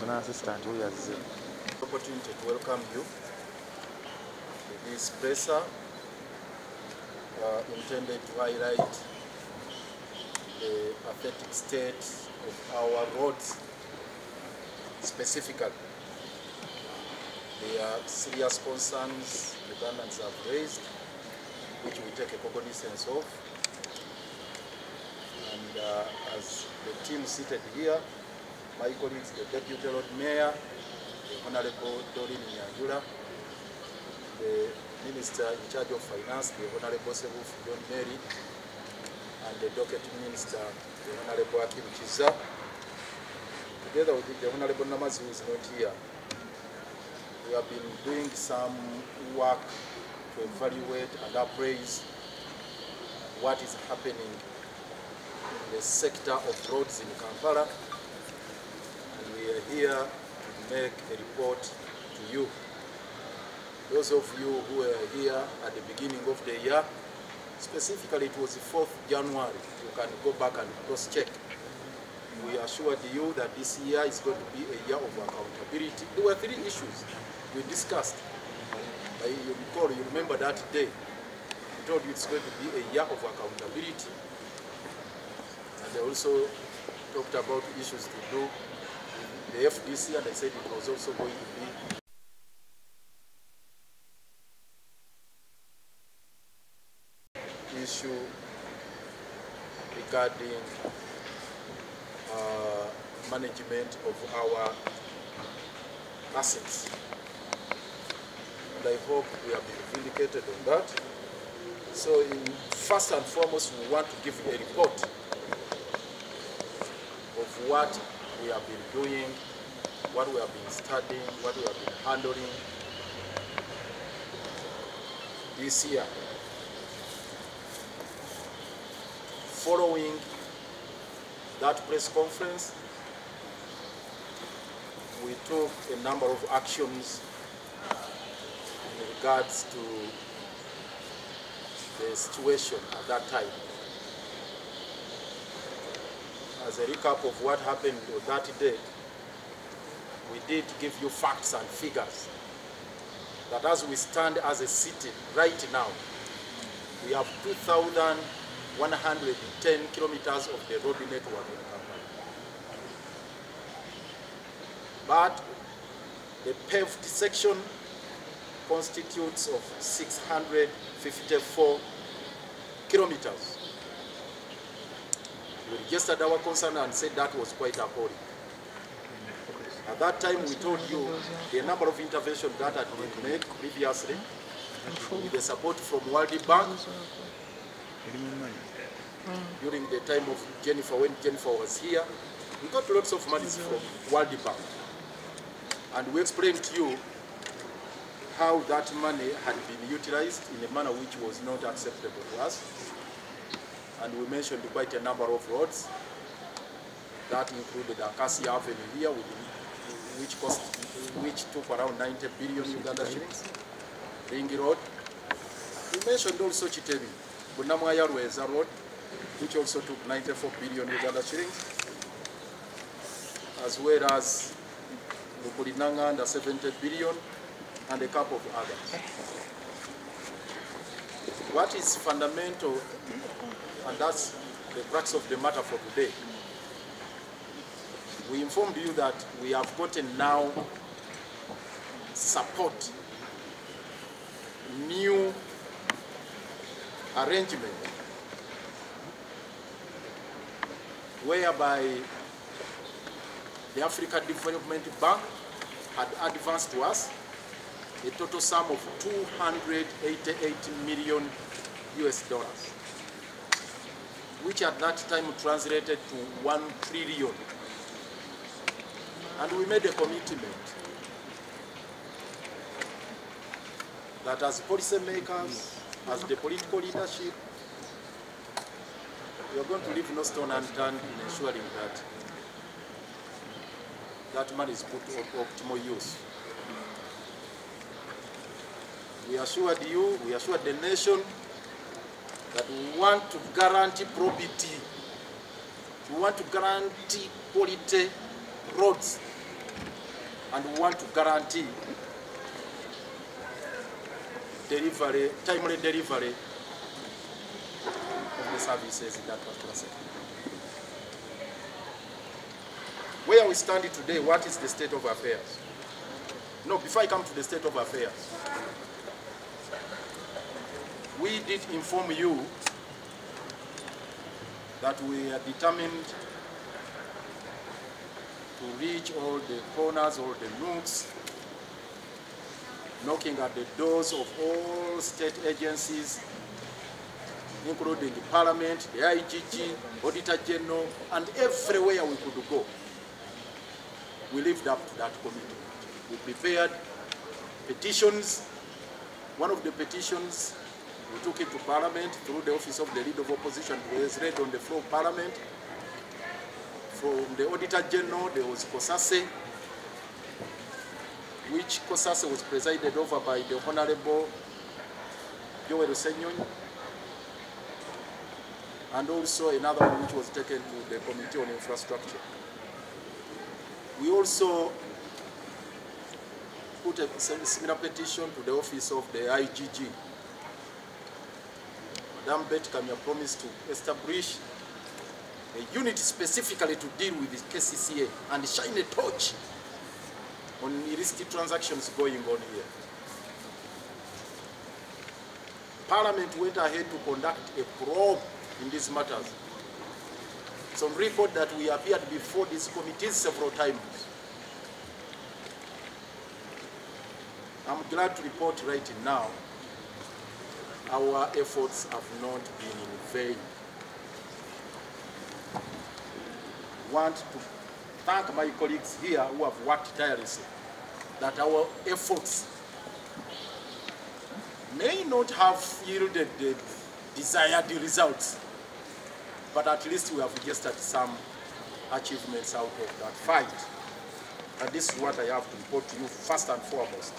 Opportunity to welcome you to this presser intended to highlight the pathetic state of our roads specifically. There are serious concerns the governments have raised, which we take a cognizance of. And as the team seated here, my colleagues, the Deputy Lord Mayor, the Honorable Doreen Nyajula, the Minister in charge of Finance, the Honorable Sebuf John Mary, and the Docket Minister, the Honorable Akim Chiza, together with the Honorable Namazi, who is not here. We have been doing some work to evaluate and appraise what is happening in the sector of roads in Kampala. And we are here to make a report to you. Those of you who were here at the beginning of the year, specifically it was the 4th January, you can go back and cross-check. We assured you that this year is going to be a year of accountability. There were 3 issues we discussed. You remember that day. We told you it's going to be a year of accountability. And they also talked about issues to do with the FDC, and they said it was also going to be issue regarding management of our assets. And I hope we have been vindicated on that. So first and foremost, we want to give you a report of what we have been doing, what we have been studying, what we have been handling this year. Following that press conference, we took a number of actions in regards to the situation at that time. As a recap of what happened on that day, we did give you facts and figures that as we stand as a city right now, we have 2,110 kilometers of the road network in Kampala. But the paved section constitutes of 654 kilometers. We registered our concern and said that was quite appalling. At that time, we told you the number of interventions that had been made previously with the support from World Bank during the time of Jennifer, when Jennifer was here. We got lots of money from World Bank. And we explained to you how that money had been utilized in a manner which was not acceptable to us. And we mentioned quite a number of roads. That included Acacia Avenue here, which took around 90 billion Uganda shillings. Ring Road. We mentioned also Chitemi, Bunamwaya Rweza Road, which also took 94 billion Uganda shillings, as well as Lukulinanga under 70 billion, and a couple of others. What is fundamental, and that's the crux of the matter for today, we informed you that we have gotten now support, new arrangement, whereby the African Development Bank had advanced to us a total sum of 288 million US dollars, which at that time translated to 1 trillion. And we made a commitment that as policymakers, as the political leadership, we are going to leave no stone unturned in ensuring that that money is put to optimal use. We assured you, we assured the nation that we want to guarantee probity. We want to guarantee quality roads and we want to guarantee delivery, timely delivery of the services in that particular sector. Where we stand today, what is the state of affairs? No, before I come to the state of affairs, we did inform you that we are determined to reach all the corners, all the nooks, knocking at the doors of all state agencies, including the Parliament, the IGG, Auditor General, and everywhere we could go. We lived up to that commitment. We prepared petitions. One of the petitions, we took it to Parliament through the Office of the Leader of Opposition. It was read on the floor of Parliament. From the Auditor General, there was COSASE, which COSASE was presided over by the Honorable Joel Senyonyi, and also another one which was taken to the Committee on Infrastructure. We also put a similar petition to the office of the IGG. Madam Bikankana promised to establish a unit specifically to deal with the KCCA and shine a torch on illicit transactions going on here. Parliament went ahead to conduct a probe in these matters. Some report that we appeared before these committees several times. I'm glad to report right now, our efforts have not been in vain. I want to thank my colleagues here who have worked tirelessly, that our efforts may not have yielded the desired results, but at least we have registered some achievements out of that fight. And this is what I have to report to you first and foremost.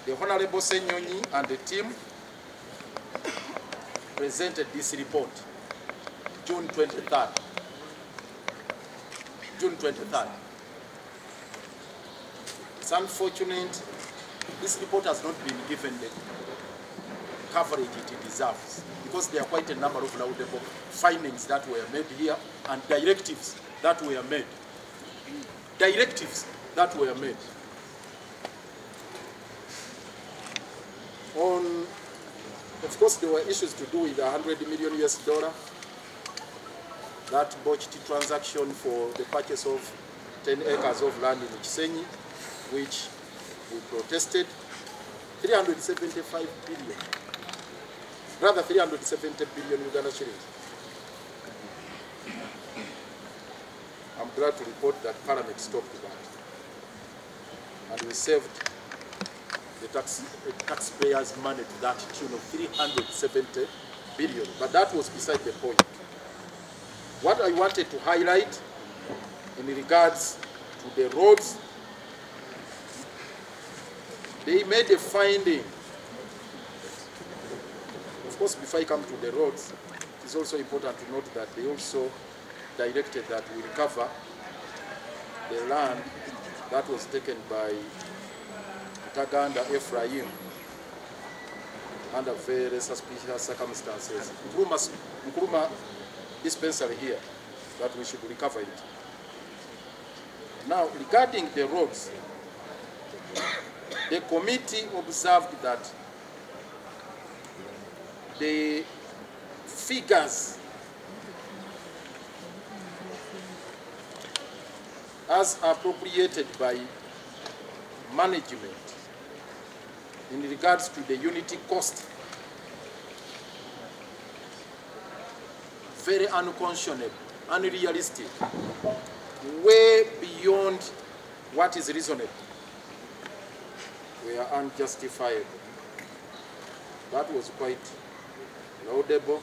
The Honorable Senyonyi and the team presented this report June 23rd. June 23rd. It's unfortunate this report has not been given the coverage it deserves, because there are quite a number of laudable findings that were made here and directives that were made. Directives that were made. Of course, there were issues to do with $100 million US, that botched transaction for the purchase of 10 acres of land in Chisenyi, which we protested. 375 billion, rather 370 billion Uganda shillings. I'm glad to report that Parliament stopped that. And we saved the taxpayers' money to that tune of 370 billion. But that was beside the point. What I wanted to highlight in regards to the roads, they made a finding. Of course, before I come to the roads, it is also important to note that they also directed that we recover the land that was taken by Taganda Ephraim under very suspicious circumstances. Nkrumah dispensary here, that we should recover it. Now, regarding the roads, the committee observed that the figures as appropriated by management in regards to the unity cost, very unconscionable, unrealistic, way beyond what is reasonable. We are unjustifiable. That was quite laudable.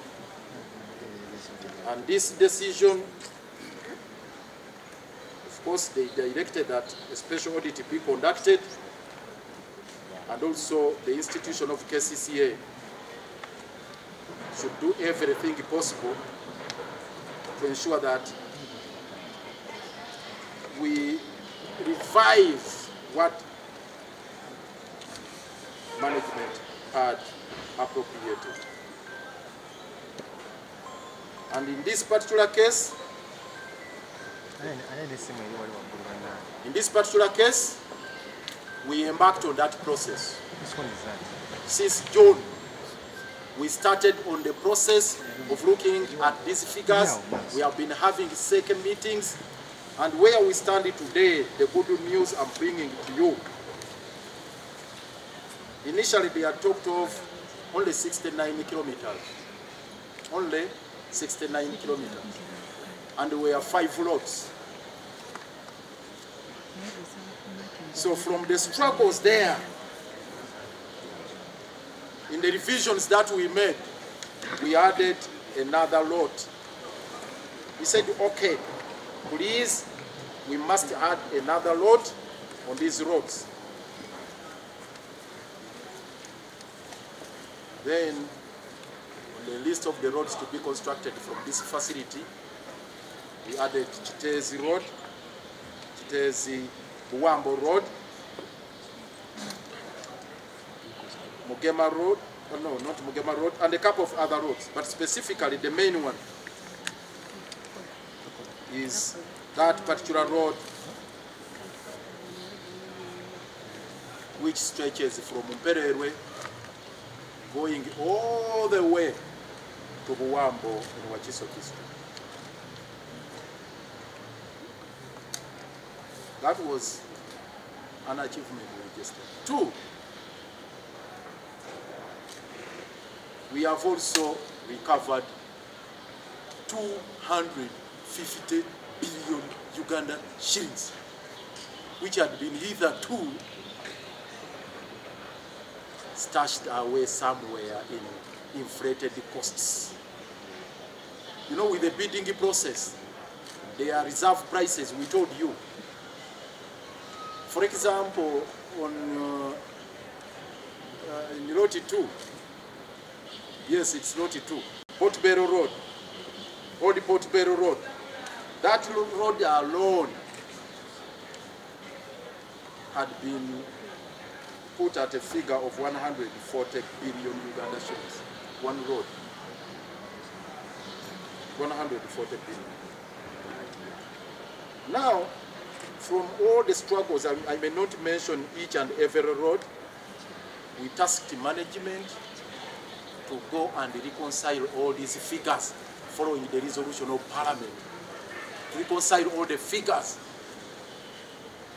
And this decision, of course, they directed that a special audit be conducted, and also the institution of KCCA should do everything possible to ensure that we revise what management had appropriated. And in this particular case, we embarked on that process. Since June, we started on the process of looking at these figures. We have been having second meetings, and where we stand today, the good news I'm bringing to you. Initially, they had talked of only 69 kilometers. Only 69 kilometers. And there were 5 roads. So from the struggles there, in the revisions that we made, we added another road. We said, okay, please, we must add another road on these roads. Then, on the list of the roads to be constructed from this facility, we added Chitezi Road, Chitezi Buwambo Road, Mugema Road, no, not Mugema Road, and a couple of other roads. But specifically, the main one is that particular road which stretches from Mpererwe going all the way to Buwambo in Wachiso district. That was an achievement we registered. 2, we have also recovered 250 billion Uganda shillings, which had been hitherto stashed away somewhere in inflated costs. You know, with the bidding process, there are reserve prices, we told you. For example, on in Loti 2, yes, it's Loti 2, Port Barrow Road, Old Port Barrow Road, that road alone had been put at a figure of 140 billion Uganda shillings. One road. 140 billion. Now, from all the struggles, I may not mention each and every road, we tasked management to go and reconcile all these figures following the resolution of Parliament. Reconcile all the figures,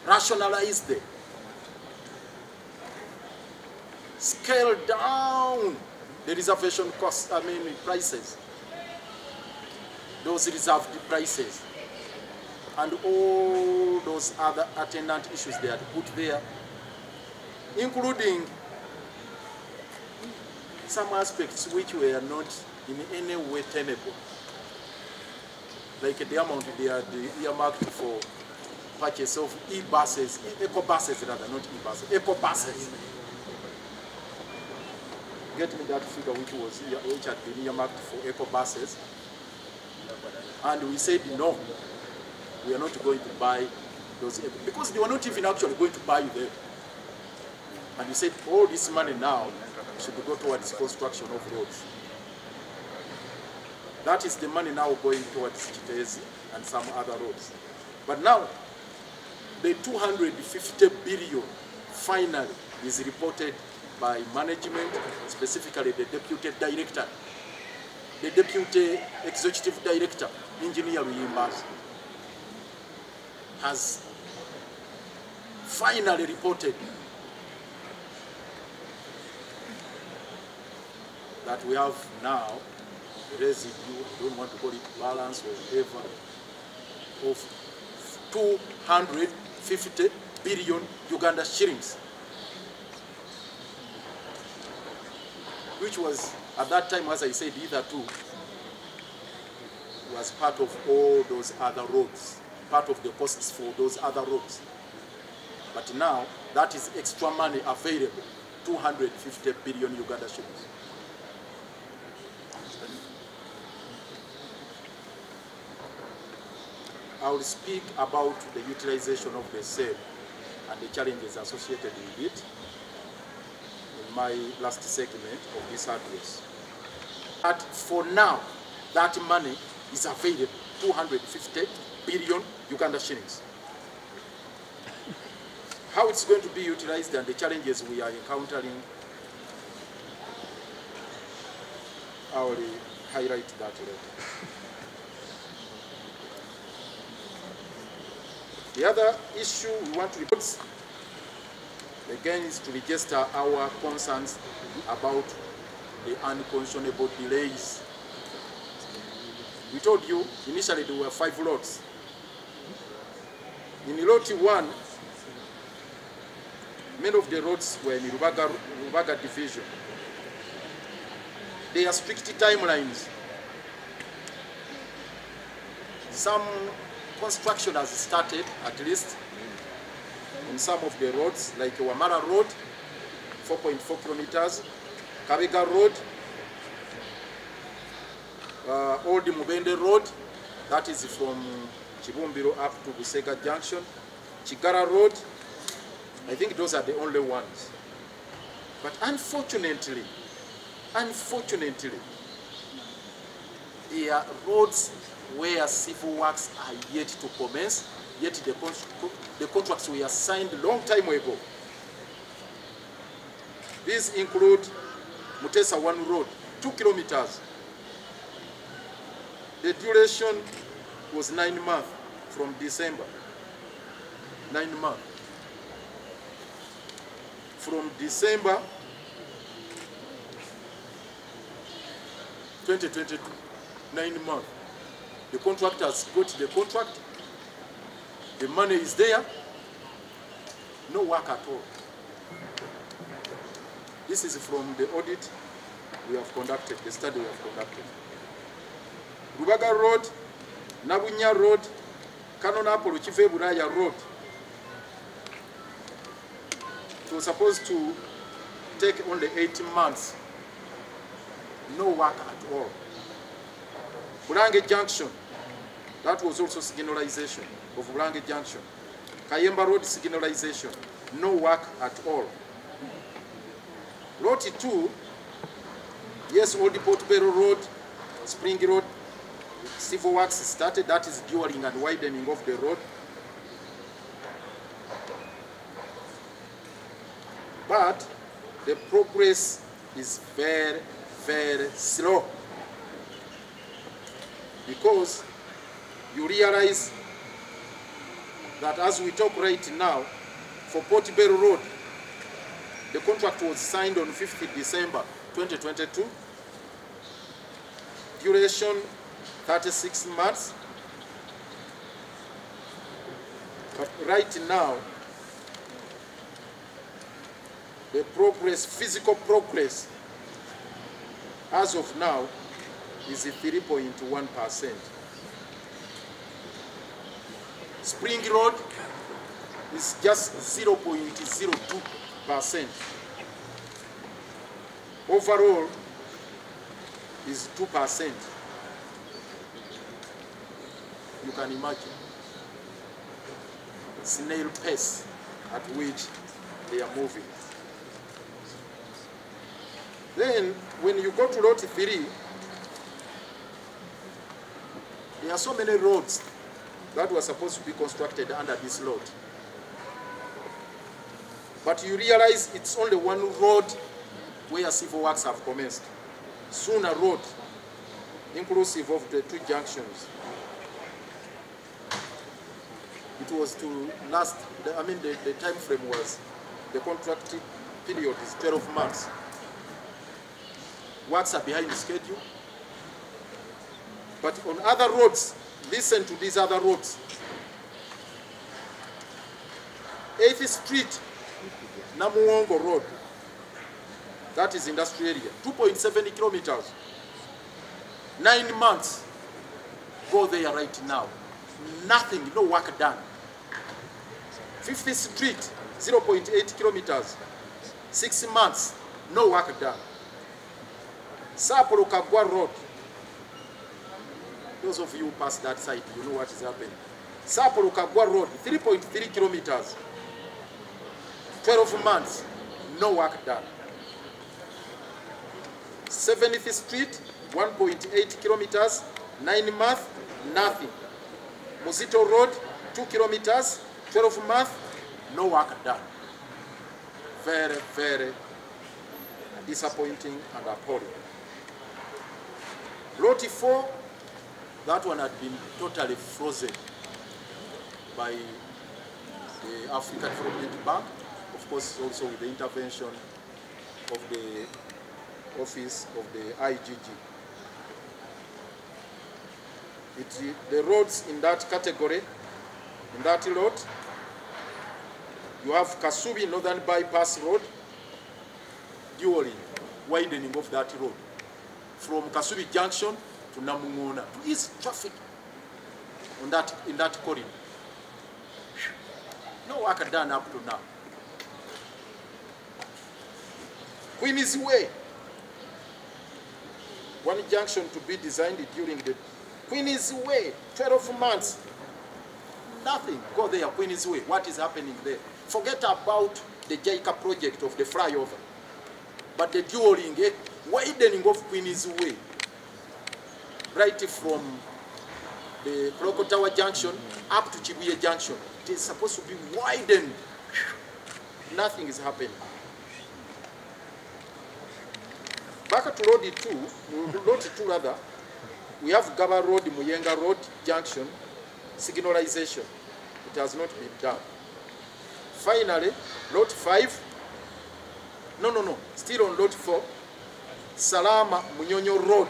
rationalize them, scale down the reservation costs, prices, those reserved prices, and all those other attendant issues they had put there, including some aspects which were not in any way tenable, like the amount they had earmarked for purchase of e-buses, eco-buses rather, not e-buses, eco-buses. Get me that figure which had been earmarked for eco-buses. And we said, no, we are not going to buy those, because they were not even actually going to buy them. And we said, all this money now should go towards construction of roads. That is the money now going towards Chitezi and some other roads. But now, the 250 billion finally is reported by management, specifically the deputy director, the deputy executive director, Engineer Ruyimbas, has finally reported that we have now a residue, I don't want to call it balance or whatever, of 250 billion Uganda shillings, which was, at that time, as I said, hitherto, was part of all those other roads, part of the costs for those other roads. But now, that is extra money available, 250 billion Uganda shillings. I will speak about the utilization of the same and the challenges associated with it in my last segment of this address. But for now, that money is available, 250 billion Uganda shillings. How it's going to be utilized and the challenges we are encountering, I will highlight that later. The other issue we want to report, again, is to register our concerns about the unconscionable delays. We told you initially there were 5 lots. In lot 1, many of the roads were in Lukwago division. They are strict timelines. Some construction has started, at least, on some of the roads, like Wamara Road, 4.4 kilometers, Kabega Road, Old Mubende Road, that is from Chibumbiro up to Busega Junction, Chigara Road. I think those are the only ones. But unfortunately, there are roads where civil works are yet to commence, yet the contracts were signed a long time ago. These include Mutesa 1 Road, 2 kilometers. The duration was 9 months from December. 9 months. From December 2022, 9 months. The contractors got the contract, the money is there, no work at all. This is from the audit we have conducted, the study we have conducted. Lukwago Road, Nabunya Road, Kanonapo Chive Buraya Road. It was supposed to take only 18 months. No work at all. Bulange Junction, that was also signalization of Bulange Junction. Kayemba Road signalization, no work at all. Lot 2, yes, Old Portobello Road, Spring Road, civil works started, that is during and widening of the road. But the progress is very, very slow. Because you realize that as we talk right now, for Portobello Road, the contract was signed on 5th December 2022. Duration 36 months. But right now, the progress, physical progress, as of now, is 3.1%. Spring Road is just 0.02%. Overall is 2%. You can imagine snail pace at which they are moving. Then, when you go to lot 3, there are so many roads that were supposed to be constructed under this lot. But you realize it's only one road where civil works have commenced. Sooner Road, inclusive of the 2 junctions. It was to last, the time frame was, the contract period is 12 months. Works are behind schedule. But on other roads, listen to these other roads. 8th Street, Namuongo Road, that is industrial area, 2.7 kilometers. 9 months, go there right now. Nothing, no work done. 5th Street, 0.8 kilometers. 6 months, no work done. Sapporo Kagwa Road. Those of you who pass that side, you know what is happening. Sapporo Kagwa Road, 3.3 kilometers. 12 months, no work done. 7th Street, 1.8 kilometers, 9 months, nothing. Muzito Road, 2 kilometers, 12 months, no work done. Very, very disappointing and appalling. Road 4, that one had been totally frozen by the African Development Bank, of course also with the intervention of the office of the IGG. The roads in that category, in that road, you have Kasubi Northern Bypass Road, dually widening of that road from Kasubi Junction to Namungona to ease traffic on that, in that corridor. No work done up to now. Queen's Way, one junction to be designed during the Queen's Way, 12 months. Nothing. Go there, Queen's Way. What is happening there? Forget about the JICA project of the flyover. But the dualing, widening of Queen's Way, right from the Kroko Tower Junction up to Chibuye Junction. It is supposed to be widened. Nothing is happening. Back to Road 2 rather, we have Gaba Road, Muyenga Road Junction, signalization. It has not been done. Finally, Road 5, no, still on Road 4, Salama Munyonyo Road,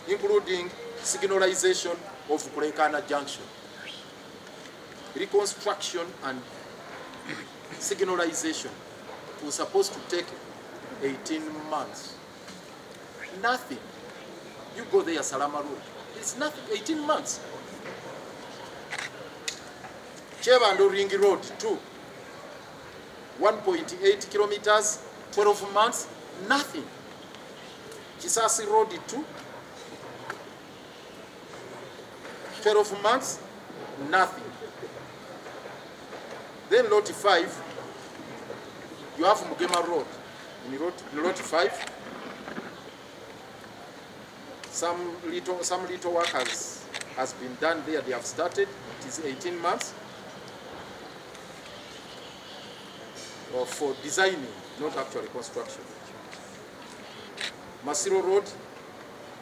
including signalization of Bikankana Junction. Reconstruction and signalization was supposed to take 18 months. Nothing. You go there, Salama Road. It's nothing, 18 months. Chevando Ringi Road, 2. 1.8 kilometers, 12 months, nothing. Kisasi Road, 2. 12 months, nothing. Then Lot 5, you have Mugema Road. In Lot 5, some little work has been done there. They have started. It is 18 months for designing, not actually construction. Masiro Road,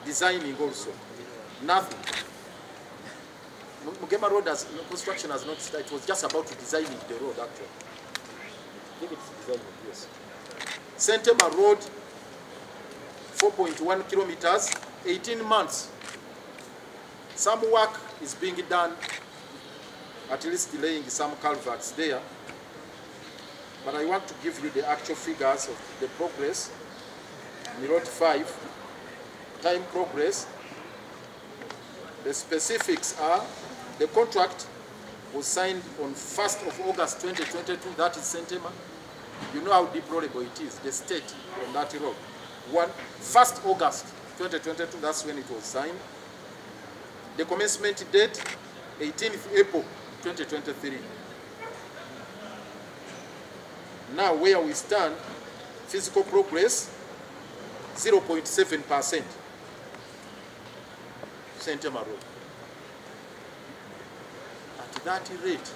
designing also. Nothing. Mugema Road, construction has not started. It was just about designing the road, actually. I think it's designing, yes. Sentema Road, 4.1 kilometers, 18 months. Some work is being done, at least laying some culverts there. But I want to give you the actual figures of the progress. In Road 5, time progress. The specifics are, the contract was signed on 1st of August 2022, that is Sentema. You know how deplorable it is, the state on that road. 1st August 2022, that's when it was signed. The commencement date, 18th April 2023. Now where we stand, physical progress, 0.7%. Sentema Road. At that rate,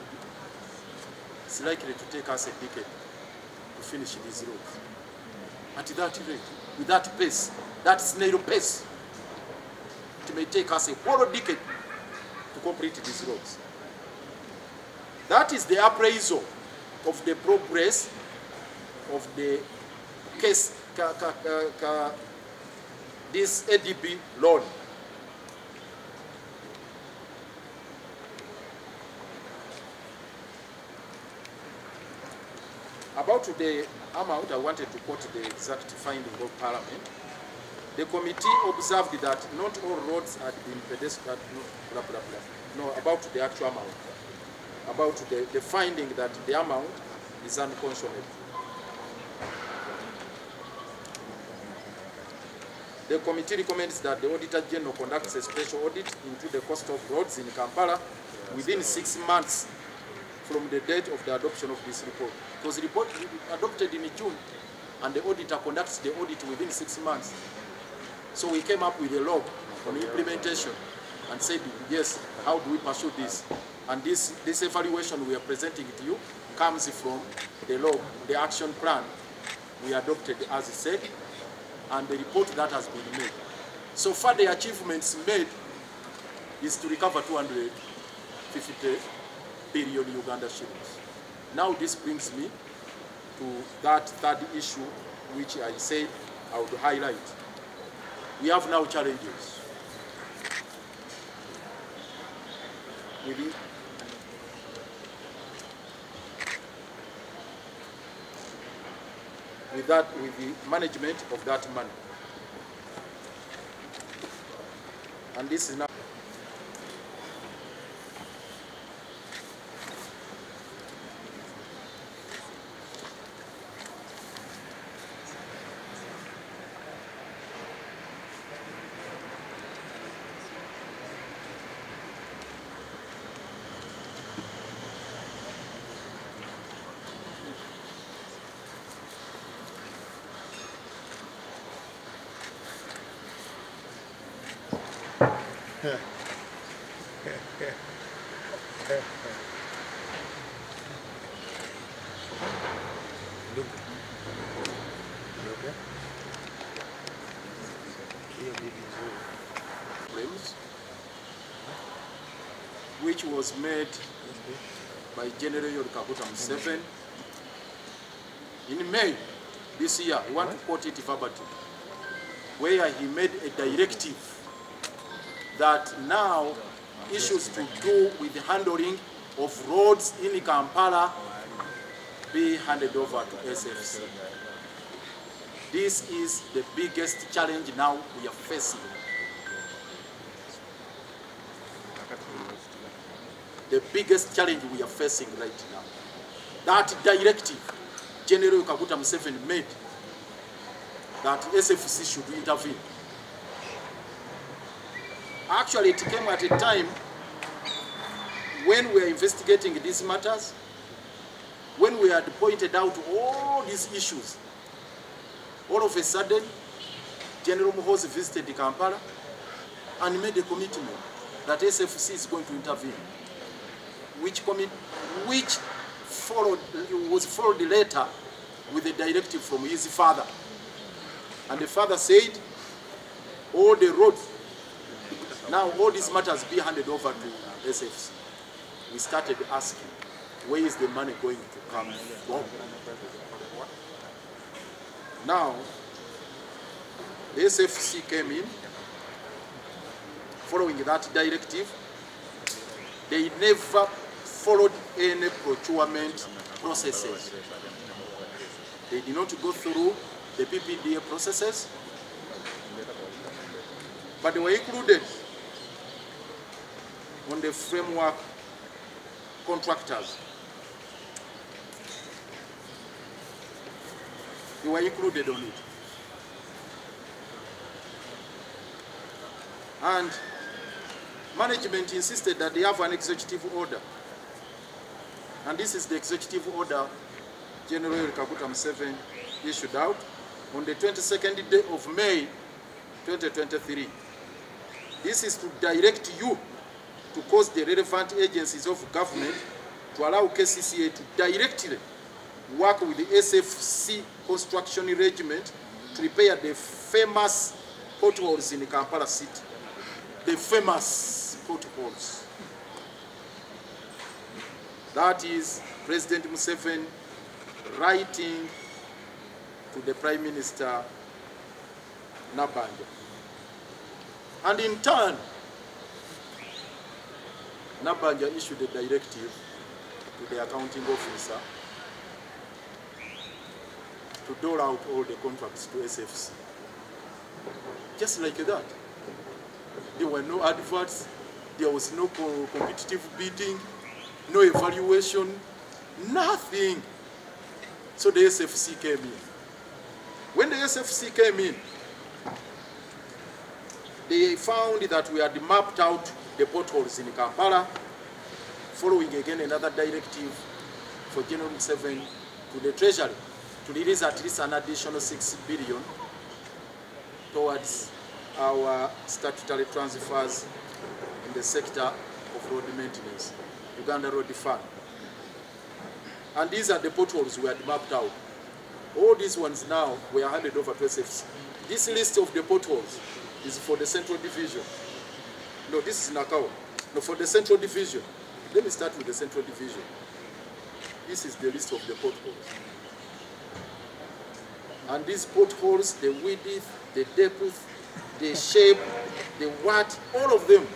it's likely to take us a decade to finish these roads. At that rate, with that pace, that snail pace, it may take us a whole decade to complete these roads. That is the appraisal of the progress of the case, this ADB loan. About the amount, I wanted to quote the exact finding of Parliament. The committee observed that not all roads had been pedestrian, blah, blah, blah. No, about the actual amount. About the finding that the amount is unconscionable. The committee recommends that the Auditor General conducts a special audit into the cost of roads in Kampala within 6 months from the date of the adoption of this report. It was adopted in June, and the auditor conducts the audit within 6 months. So we came up with a log on implementation and said, yes, how do we pursue this? And this evaluation we are presenting to you comes from the log, the action plan we adopted as said, and the report that has been made. So far the achievements made is to recover 250 billion Uganda shillings. Now this brings me to that third issue which I said I would highlight. We have now challenges. With the management of that money. And this is now which was made by General Lukwago 7 in May this year. I want to quote it verbatim, where he made a directive that now issues to do with the handling of roads in Kampala be handed over to SFC. This is the biggest challenge now we are facing. The biggest challenge we are facing right now. That directive General Lukwago 7 made that SFC should intervene. Actually, it came at a time when we were investigating these matters, when we had pointed out all these issues. All of a sudden, General Muhoozi visited Kampala and made a commitment that SFC is going to intervene, which was followed later with a directive from his father. And the father said, all the roads, now all these matters be handed over to SFC. We started asking, where is the money going to come from? Now, the SFC came in, following that directive. They never followed any procurement processes. They did not go through the PPDA processes, but they were included on the framework contractors. They were included on it. And management insisted that they have an executive order. And this is the executive order General Lukwago 7 issued out on the 22nd day of May 2023. This is to direct you to cause the relevant agencies of government to allow KCCA to directly work with the SFC construction regiment to repair the famous potholes in Kampala City. The famous potholes. That is President Museveni writing to the Prime Minister Nabanja. And in turn, Nabanja issued a directive to the accounting officer to dole out all the contracts to SFC. Just like that. There were no adverts, there was no competitive bidding, no evaluation, nothing. So the SFC came in. When the SFC came in, they found that we had mapped out the potholes in Kampala following again another directive for General Museveni to the Treasury to release at least an additional 6 billion towards our statutory transfers in the sector of road maintenance, Uganda Road Fund. And these are the potholes we had mapped out. All these ones now were handed over to SFC. This list of the potholes is for the Central Division. No, this is Nakawa. No, for the Central Division. Let me start with the Central Division. This is the list of the potholes. And these potholes, the width, the depth, the shape, the what, all of them,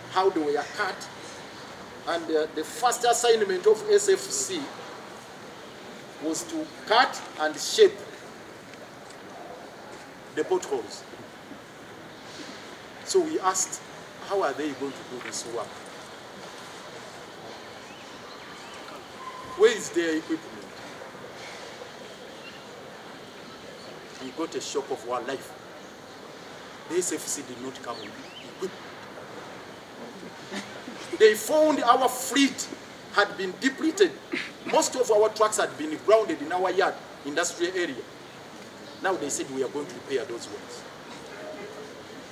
how they were cut. And the first assignment of SFC was to cut and shape the potholes. So we asked, how are they going to do this work? Where is their equipment? We got a shock of our life. The SFC did not come with equipment. They found our fleet had been depleted. Most of our trucks had been grounded in our yard, industrial area. Now they said we are going to repair those ones.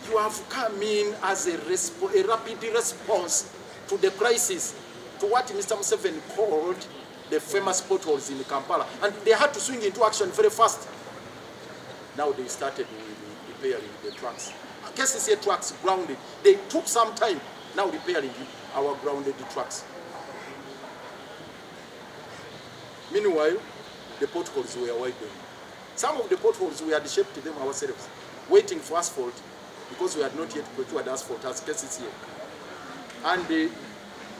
You have come in as a rapid response to the crisis, to what Mr. Museveni called the famous potholes in Kampala. And they had to swing into action very fast. Now they started with repairing the trucks. KCCA trucks grounded. They took some time, now repairing our grounded trucks. Meanwhile, the potholes were widening. Some of the potholes we had shaped them ourselves, waiting for asphalt, because we had not yet procured asphalt as KCCA. And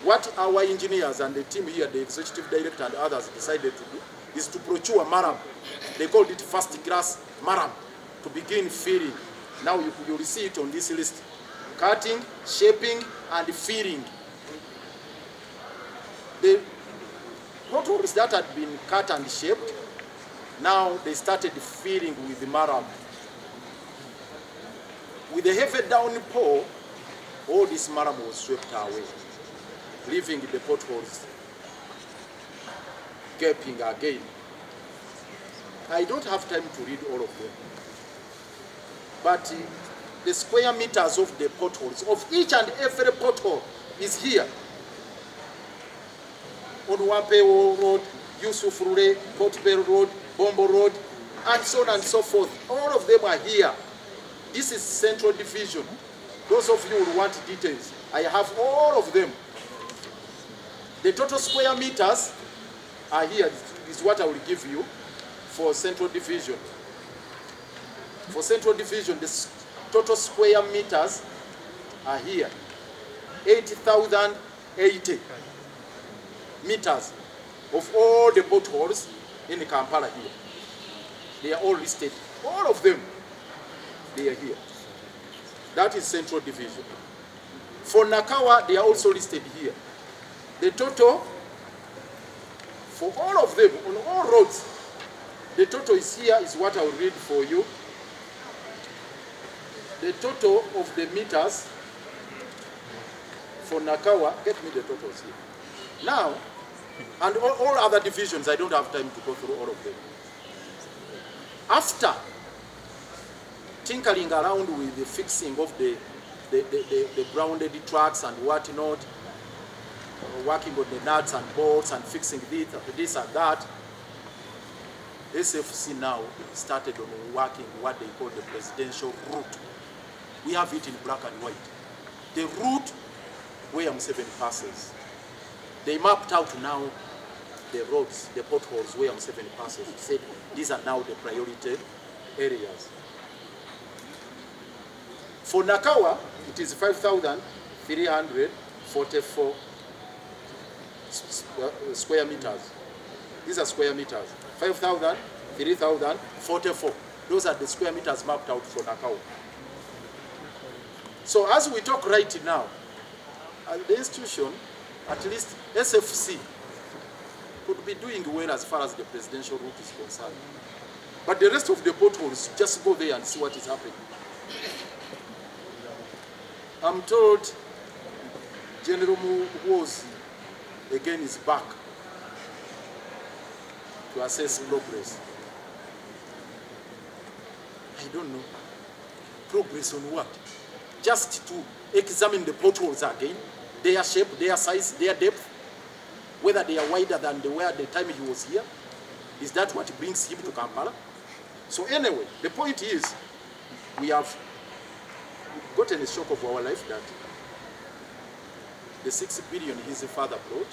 what our engineers and the team here, the executive director and others decided to do is to procure maram. They called it first class maram, to begin filling. Now you will see it on this list. Cutting, shaping, and filling. The potholes that had been cut and shaped, now they started filling with the maram. With the heavy downpour, all this maram was swept away, leaving the potholes gaping again. I don't have time to read all of them. But the square meters of the potholes, of each and every pothole, is here. On Wampewo Road, Yusuf Rule, Port Bell Road, Bombo Road, and so on and so forth. All of them are here. This is Central Division. Those of you who want details, I have all of them. The total square meters are here. This is what I will give you for Central Division. For Central Division, the total square meters are here. 80,080 meters of all the potholes in the Kampala here. They are all listed. All of them, they are here. That is Central Division. For Nakawa, they are also listed here. The total, for all of them, on all roads, the total is here, is what I will read for you. The total of the meters for Nakawa, get me the totals here. Now, and all other divisions, I don't have time to go through all of them. After tinkering around with the fixing of the grounded tracks and whatnot, working on the nuts and bolts and fixing this and that, SFC now started on working what they call the presidential route. We have it in black and white. The route where Museveni passes. They mapped out now the roads, the potholes where Museveni passes. He said these are now the priority areas. For Nakawa, it is 5,344 square meters. These are square meters. 5,000, 3,044. Those are the square meters mapped out for Nakawa. So as we talk right now, the institution, at least SFC, could be doing well as far as the presidential route is concerned. But the rest of the potholes, just go there and see what is happening. I'm told General Muwozi again is back to assess progress. I don't know. Progress on what? Just to examine the potholes again, their shape, their size, their depth, whether they are wider than they were at the time he was here. Is that what brings him to Kampala? So anyway, the point is, we have gotten a shock of our life that the 6 billion his father brought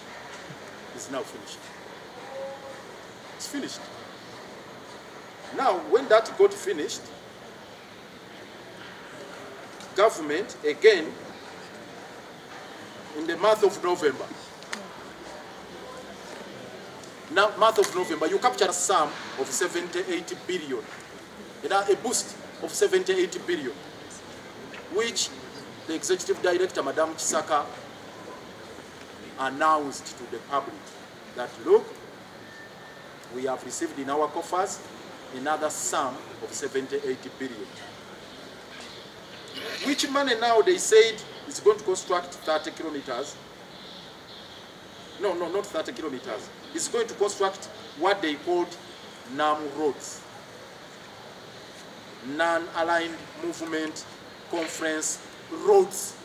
is now finished. It's finished. Now, when that got finished, government, again, in the month of November, you capture a sum of 78 billion, a boost of 78 billion, which the executive director, Madam Chisaka, announced to the public that, look, we have received in our coffers another sum of 78 billion. Which money now they said is going to construct 30 kilometers. No, not 30 kilometers. It's going to construct what they called NAM roads. Non-aligned movement conference roads.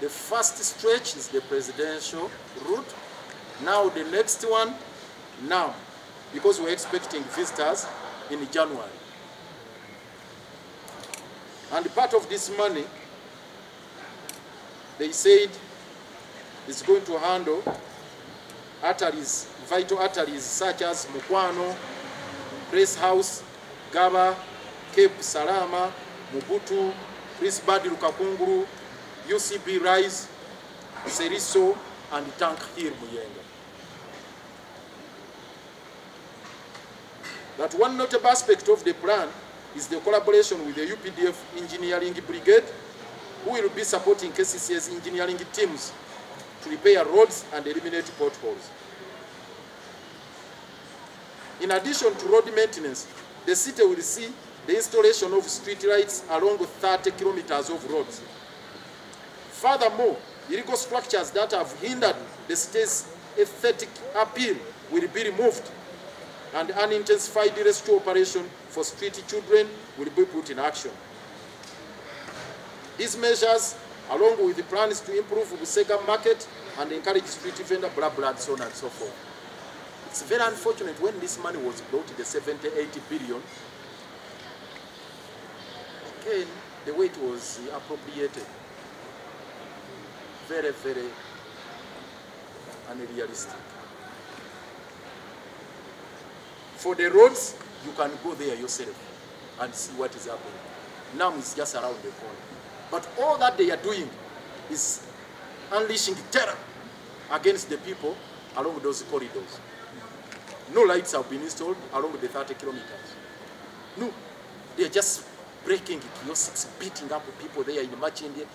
The first stretch is the presidential route. Now the next one, now, because we're expecting visitors in January. And part of this money, they said, is going to handle arteries, vital arteries such as Mukwano, Press House, Gaba, Cape Salama, Mubutu, Chris Badi Lukakunguru, UCB Rise, Seriso, and Tank Hill Muyenga. That one notable aspect of the plan is the collaboration with the UPDF Engineering Brigade, who will be supporting KCC's engineering teams to repair roads and eliminate potholes. In addition to road maintenance, the city will see the installation of street lights along 30 kilometers of roads. Furthermore, illegal structures that have hindered the city's aesthetic appeal will be removed, and an intensified rescue operation for street children will be put in action. These measures, along with the plans to improve Busega market and encourage street vendor, blah, blah, so on and so forth. It's very unfortunate when this money was brought, the 70–80 billion, again, the way it was appropriated, very, very unrealistic. For the roads, you can go there yourself and see what is happening. NAM is just around the corner. But all that they are doing is unleashing terror against the people along those corridors. No lights have been installed along the 30 kilometers. No, they are just breaking kiosks, beating up people there in Machindia,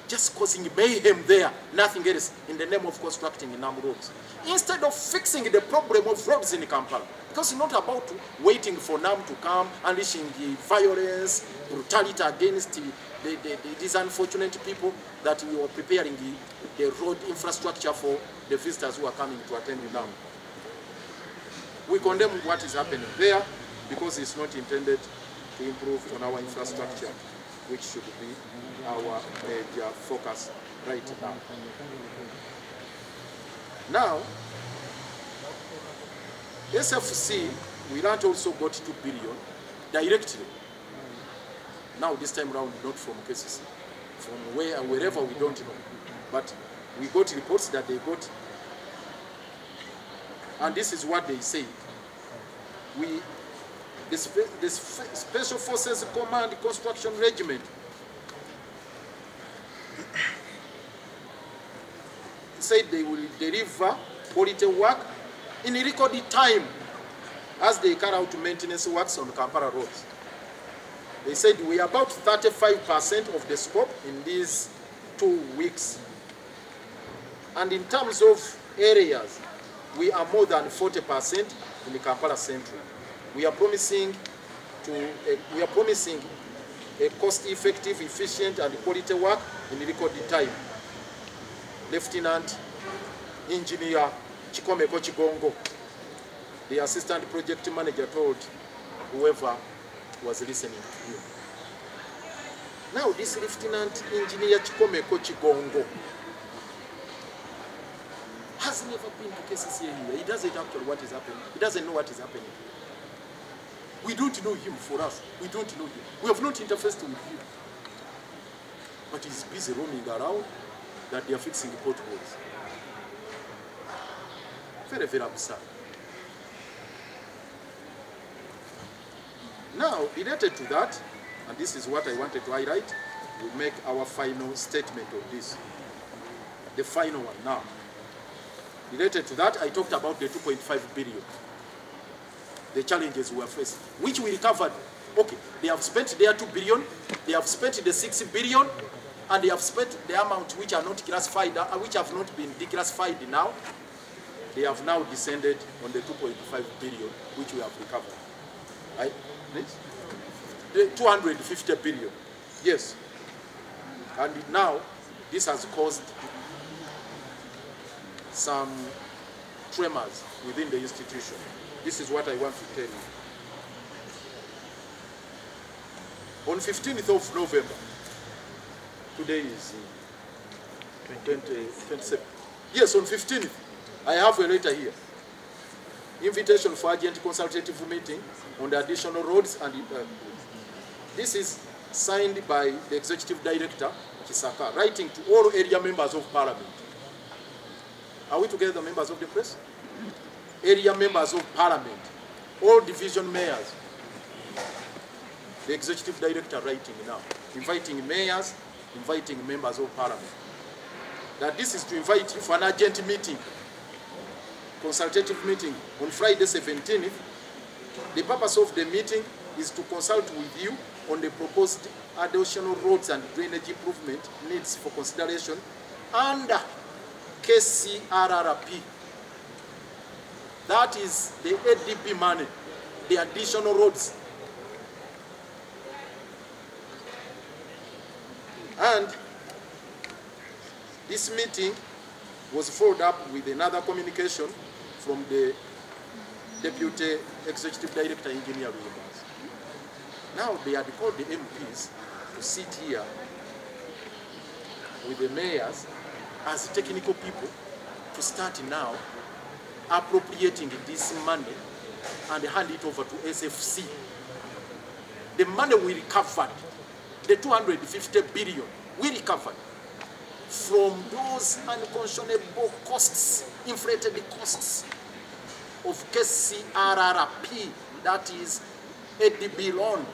just causing mayhem there, nothing else, in the name of constructing NAM roads. Instead of fixing the problem of roads in Kampala, because it's not about waiting for NAM to come, unleashing the violence, brutality against these unfortunate people, that we were preparing the road infrastructure for the visitors who are coming to attend NAM. We condemn what is happening there because it's not intended to improve on our infrastructure, which should be our major focus right now. Now, SFC, we not also got 2 billion directly. Now, this time around, not from KCC, from wherever we don't know. But we got reports that they got, and this is what they say. The Special Forces Command Construction Regiment said they will deliver quality work in recorded time as they carry out maintenance works on Kampala roads. They said we are about 35% of the scope in these 2 weeks. And in terms of areas, we are more than 40% in the Kampala Central. We are promising a cost-effective, efficient, and quality work in record time. Lieutenant Engineer Chikomeko Chigongo, the assistant project manager, told whoever was listening to him. Now this Lieutenant Engineer Chikomeko Chigongo has never been to KCCA here. He doesn't actually what is happening. He doesn't know what is happening. We don't know him for us. We don't know him. We have not interfaced with him. But he's busy roaming around that they are fixing potholes. Very, very absurd. Now, related to that, and this is what I wanted to highlight, we make our final statement of this. The final one now. Related to that, I talked about the 2.5 billion. The challenges we are facing, which we recovered. Okay, they have spent their 2 billion, they have spent the 6 billion, and they have spent the amount which are not classified, which have not been declassified now. They have now descended on the 2.5 billion, which we have recovered. Right? Please? The 250 billion. Yes. And now, this has caused some tremors within the institution. This is what I want to tell you. On 15th of November, today is 27th. Yes, on 15th, I have a letter here. Invitation for urgent consultative meeting on the additional roads, and this is signed by the Executive Director, Kisaka, writing to all area members of Parliament. Are we together, members of the press? Area members of Parliament, all division mayors. The Executive Director writing now, inviting mayors, inviting members of Parliament. That this is to invite you for an urgent meeting, consultative meeting on Friday 17th. The purpose of the meeting is to consult with you on the proposed additional roads and drainage improvement needs for consideration under KCRRP. That is the ADB money, the additional roads. And this meeting was followed up with another communication from the Deputy Executive Director, Engineer Williams. Now they had called the MPs to sit here with the mayors as technical people to start now appropriating this money and hand it over to SFC. The money we recovered, the 250 billion, we recovered from those unconscionable costs, inflated costs of KCRRP, that is ADB loan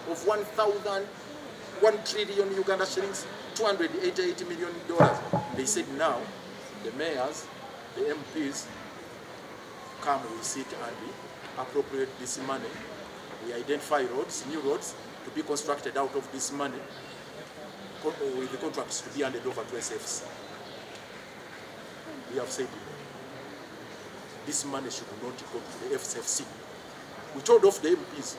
of 1 trillion Uganda shillings, $288 million. They said now, the mayors, the MPs, come, we sit and we appropriate this money. We identify roads, new roads, to be constructed out of this money, with the contracts to be handed over to SFC. We have said this money should not go to the FCFC. We told off the MPs.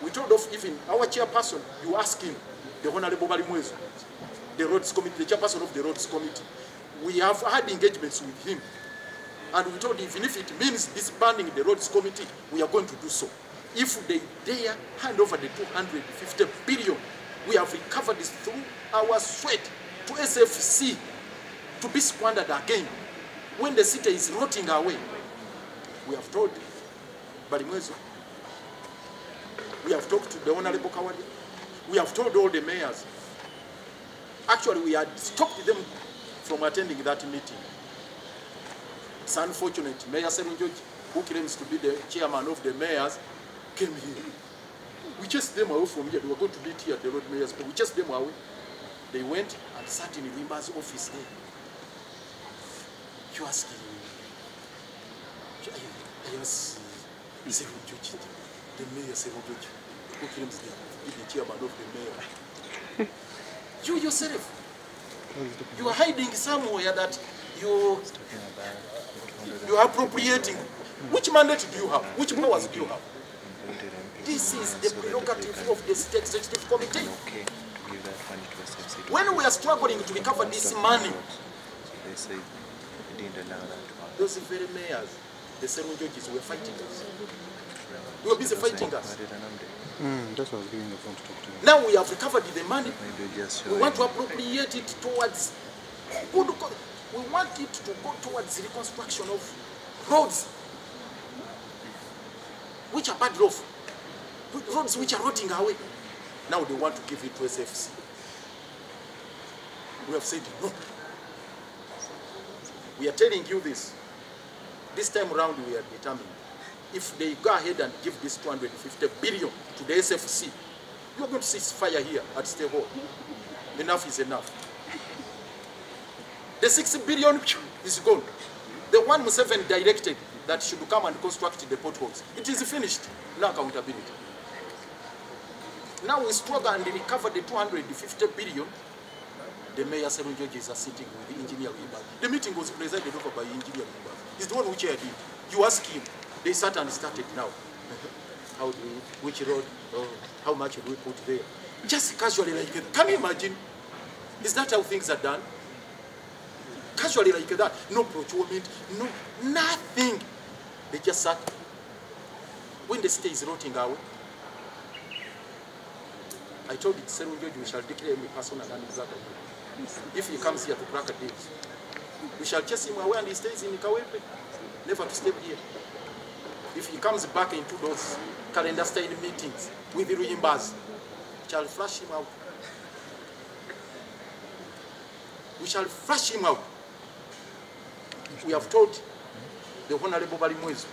We told off even our chairperson. You ask him, the Honorable Balimwezo, the roads committee, the chairperson of the roads committee. We have had engagements with him. And we told him, even if it means disbanding the roads committee, we are going to do so. If they dare hand over the 250 billion, we have recovered this through our sweat to SFC to be squandered again when the city is rotting away. We have told Balimwezo, we have talked to the Honorable Kawadi, we have told all the mayors. Actually, we had stopped them from attending that meeting. It's unfortunate. Mayor Serunjoji, who claims to be the chairman of the mayors, came here. We chased them away from here. They were going to meet here at the road mayors, but we chased them away. They went and sat in Limba's office there. You ask him, Serunjoji, the mayor Serunjoji, who claims to be the chairman of the mayor. You yourself, you are hiding somewhere that you are appropriating. Which mandate do you have? Which powers do you have? This is the prerogative of the State Executive Committee. When we are struggling to recover this money, those very mayors, the several judges were fighting us. They were busy fighting us. That's what I was giving the phone to talk to you. Now we have recovered the money. We want to appropriate it towards good. We want it to go towards the reconstruction of roads which are bad roads, roads which are rotting away. Now they want to give it to SFC. We have said no. We are telling you this. This time around we are determined. If they go ahead and give this 250 billion to the SFC, you are going to see fire here at State Hall. Enough is enough. The 6 billion is gone. The one Museveni directed that should come and construct the potholes, it is finished. No accountability. Now we struggle and recover the 250 billion. The mayor, seven judges are sitting with the engineer. The meeting was presided over by engineer. He's the one who chaired it. You ask him. They sat and started now. How do we, which road, how much do we put there? Just casually like that. Can you imagine? Is that how things are done? Casually like that. No procurement, no, nothing. They just sat. When the state is rotting away, I told the Seru Judge we shall declare him a personal and example. If he comes here to crack a deal, we shall chase him away and he stays in Kawepe, never to step here. If he comes back into those calendar-style meetings with the Ruimbas, we shall flush him out. We shall flush him out. We have told the Honorable Balimwezu,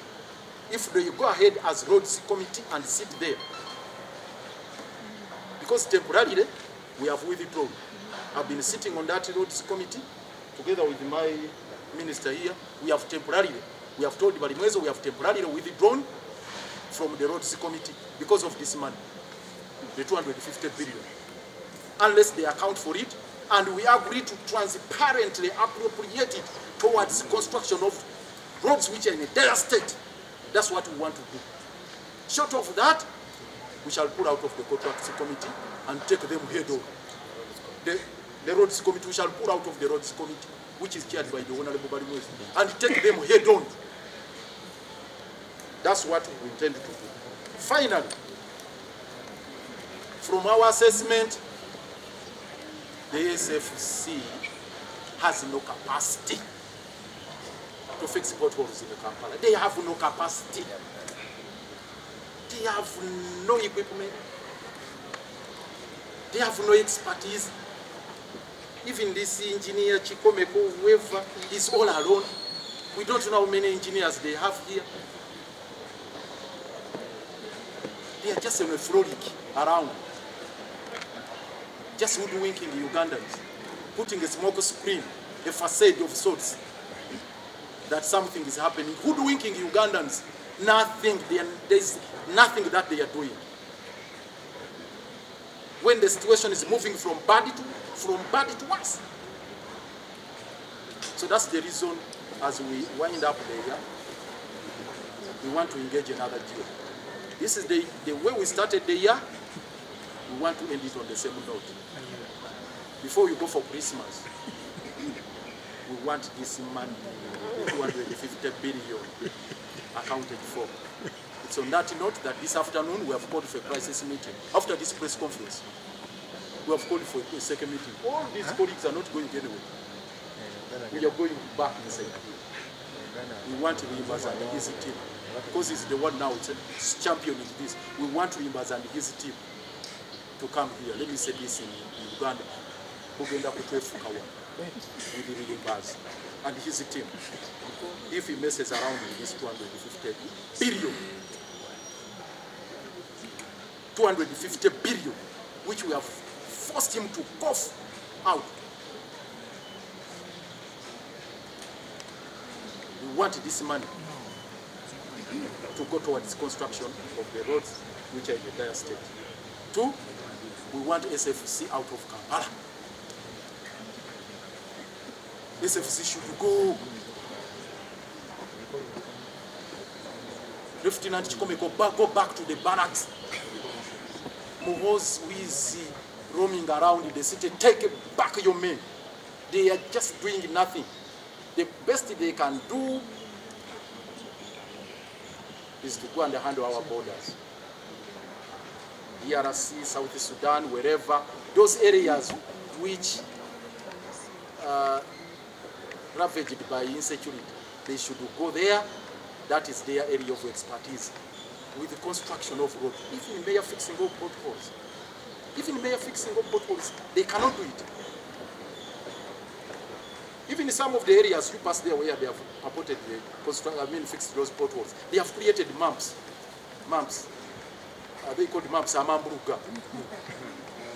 if they go ahead as roads committee and sit there, because temporarily we have withdrawn. I've been sitting on that roads committee together with my minister here. We have temporarily, we have told Balimwezu, we have temporarily withdrawn from the roads committee because of this money, the 250 billion. Unless they account for it, and we agree to transparently appropriate it towards construction of roads which are in a dire state. That's what we want to do. Short of that, we shall pull out of the contracts committee and take them head on. The roads committee, we shall pull out of the roads committee, which is chaired by the Honorable Balimwezu, and take them head on. That's what we intend to do. Finally, from our assessment, the SFC has no capacity to fix potholes in the Kampala. They have no capacity. They have no equipment. They have no expertise. Even this engineer, Chikomeko, whoever, is all alone. We don't know how many engineers they have here. They are just in a frolic around. Just hoodwinking Ugandans, putting a smoke screen, a facade of sorts, that something is happening. Hoodwinking Ugandans, nothing, there's nothing that they are doing. When the situation is moving from bad to worse. So that's the reason, as we wind up the year, we want to engage another deal. This is the way we started the year. We want to end it on the same note. Before we go for Christmas, we want this money, 250 billion, accounted for. It's on that note that this afternoon we have called for a crisis meeting. After this press conference, we have called for a second meeting. All these colleagues are not going anywhere. We are going back inside. We want Rimbas and his team, because he's the one now championing this. We want Rimbas and his team to come here. Let me say this in Uganda. Bugenda kutwefukawa with the Rimbas and his team. If he messes around with this 250 billion, 250 billion, which we have forced him to cough out. We want this money to go towards construction of the roads which are in the dire state. 2, we want SFC out of Kampala. SFC should go. Lieutenant Chikomeko, go back to the barracks. Muhoozi, who is roaming around the city, take back your men. They are just doing nothing. The best they can do is to go and handle our borders. DRC, South Sudan, wherever, those areas which are ravaged by insecurity, they should go there. That is their area of expertise. With the construction of roads, even mayor fixing up potholes. Even mayor fixing up potholes, they cannot do it. Even in some of the areas you pass there where they have purported fixed those potholes, they have created maps. Maps. They called maps Amamburuga.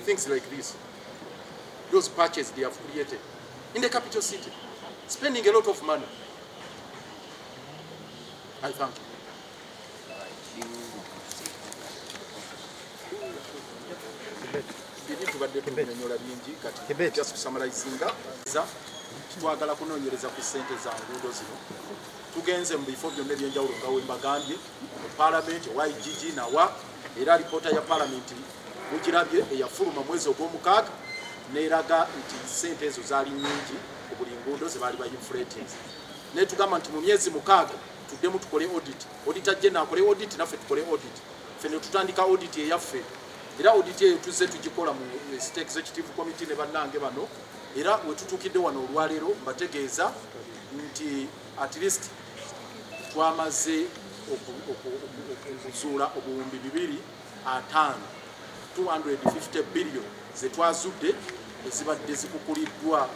Things like this. Those patches they have created in the capital city, spending a lot of money. I thank you. Just summarizing twagala kunoonyereza ku ssente za nguudo zino tugenze mu bifo byonna ebyenjawulo nga we mbagambye mu paalamenti owa IGG nawa era alipoota ya paalamenti mugirabye eyafuluma mwezi ogw'omukaaga n'eraga nti ssente ezo zaali nnyingi ku buli nguudo ze baali bayinfulating naye tugamba nti mu myezi 6 tuddemu tukole audit auditor general akole audit naffe tukole audit ffene tutandika audit eyaffe era audit eyo tuzze tugikola mu state executive committee ne bannange bano era we tutuukidde wano olwaleero mbategeeza nti at least twamaze okuzuula obuwumbi 250 250 billion ze twazudde ezibadde zikukuliddwa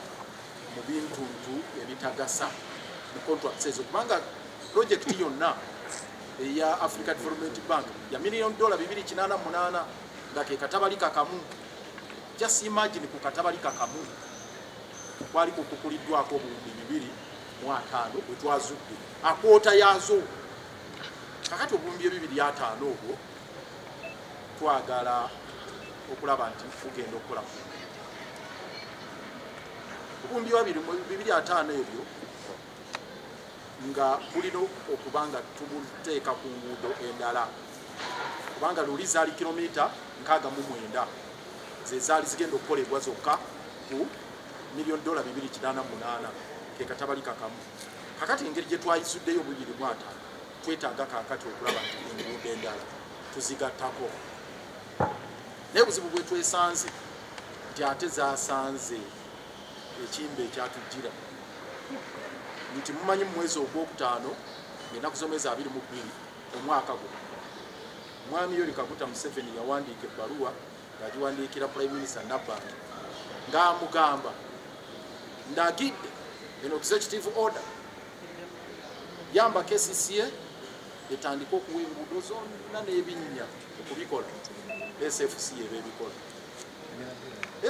mu bintuntu ebitagasa mu contracts ezo kubanga project yonna eya Africa Development Bank ya $1 million 288 nga ke katabalika kamu. Just imagine ku katabalika kamu kwali kukuliddwako obuwumbi 205 bwe twazudde akwota yazo kakati obuwumbi 205 obwo twagala okulaba nti tugenda okukola obuwumbi 205 ebyo nga bulina okubanga tubuteeka ku nguudo endala kubanga luli zaali kilomita 69 ze zaali zigenda okukolebwa zokka ku $1 million 288 ke katabalika kamu. Kakati engeri gye twayisuddeyo 205 twetaaga kakati okulaba nti enguudo endala tuzigattako. Naye buzibu bwe twesanze nti ate zaasanze ekimbe ekyatujjira nti mumanyi mu mwezi ogwokutaano ennaku z'omwezi 22 omwaka guno Mwami Yoweri Kaguta Museveni yawandiika ebbaluwa ng'agiwandiikira Prime Minister Nabbanja ng'amugamba ndagidde eno executive order yamba KCCA etandika okuwa enguudo zonna n'ebinnya okubikola SFC eba ebikola.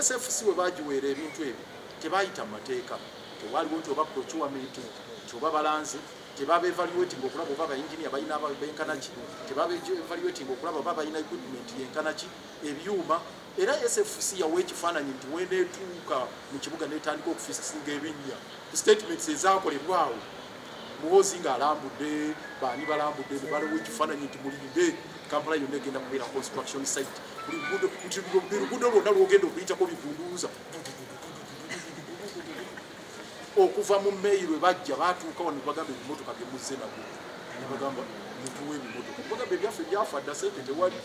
SFC we bagiweera ebintu ebyo tebayita mu mateeka tewaliwo nti oba procurement nti oba balanze tebaba evaluating okulaba oba abayinginiya balina benkana ki tebaba evaluating okulaba oba balina equipment yenkana ki ebyuma era SFC yawe ekifaananyi nti weneetuuka mu kibuga n'etandika okufisinga ebinnya ku statements ezaakolebwawo Muhoozi ng'alambudde baani balambudde ne baliwo ekifaananyi nti mulinde Kampala yonna egenda kubeera construction site buli luguudo lwonna lwogenda okuyitako bigunduuza okuva mu meeyi lwe bajja baatuuka wano bagamba ebimotoka bye muzze nabyo ne bagamba mutuwe ebimotoka bagamba ebyaffe byafa dda sente tewali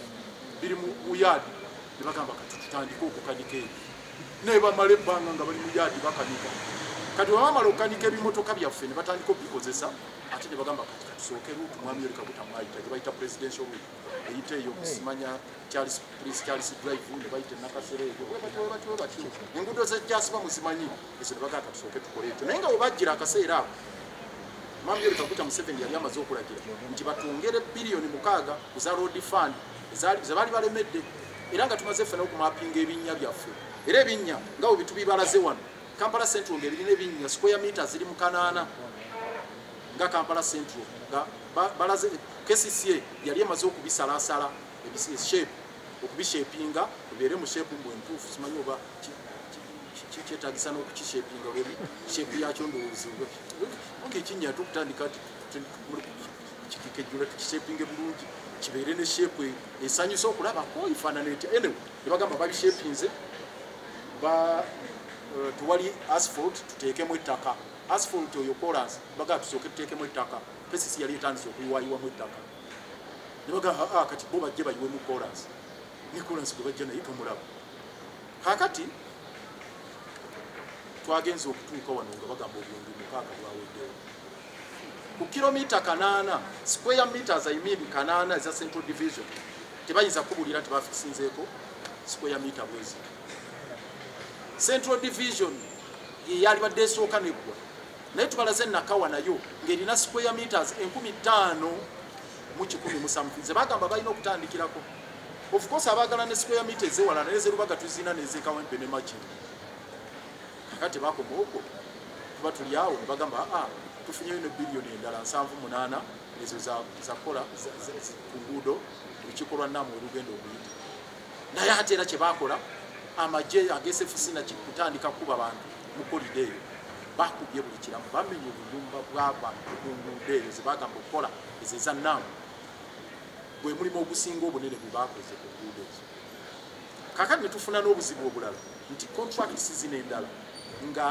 biri mu yaadi ne bagamba kati tutandike okukanika ebyo naye bamala ebbanga nga bali mu yaadi bakanika kati wabamala okukanika ebimotoka byaffe ne batandika okubikozesa ate ne bagamba kati katusooke luutu Mwami Yoweri Kaguta mwayita gye bayita presidential route eyita eyo simanya Prince Charles Drive ne bayita Nakasero eyo batyo enguudo z'ejjasiba muzimanyi ezo ne bagamba katusooke tukole ekyo naye nga we bajjira akaseera ako Mwami Yoweri Kaguta Museveni yali amaze okulagira nti batwongere biliyoni 6 ku za road fund ze baali balemedde era nga tumaze ffena okumapinga ebinnya byaffe era ebinnya nga we bitubibalaze wano Kampala Central ng'ebirina ebinnya square meter ziri mu 8 nga Kampala Central nga balaze KCCA yali amaze okubisalaasala shape okubishapinga bibeere mu shape mbu entuufu simanyi oba kyetaagisa n'okukishapinga lwebi shape yakyo ndowoozi oge ekinnya tukutandika tukikejjula tukishapinge bulungi kibeere ne shape esanyusa okulabako ifaanana etya anyway ne bagamba babishapinze tuwali asphalt tuteekemu ettaka asphalt oyo chorus bagamba tusooke tuteekemu ettaka pesisi yali etandise okuyiwayiwamu ettaka ne bagamba kati bo bajje bayiwemu chorus ne chorus gwe bajja naye tumulaba kakati twagenza okutuuka wano nga bagamba obuwumbi 6 bwaweddewo ku kilomita 8 square meters I mean 8 eza central division tebayinza kubulira nti bafikisinzeeko square meter bwezi central division yali badde esooka neggwa naye tubalaze nakawa nayo ng'erina square meters 15,000 mu 1,000 ze bagamba balina okutandikirako of course abaagala ne square meters ewala naye zerubaga tuzina nezekawempe ne makini kakati bakoma okwo tuba tuli awo ne bagamba tufunyeyo ne biliyoni endala 7.8 ezo za kola ku nguudo ekikolwa namu olugendo obuyita naye ate era kye bakola amagye agesefusina kutandika kuba bantu mu kolide eyo bakubye buli kiramu bamenye obuyumba bw'abantu ku nguudo eyo ze bagamba okukola ezo eza namu bwe mulimu ogusinga obunene bwe bakoze ku nguudo ezo kakati ne tufuna n'obuzibu obulala nti contracts zino endala nga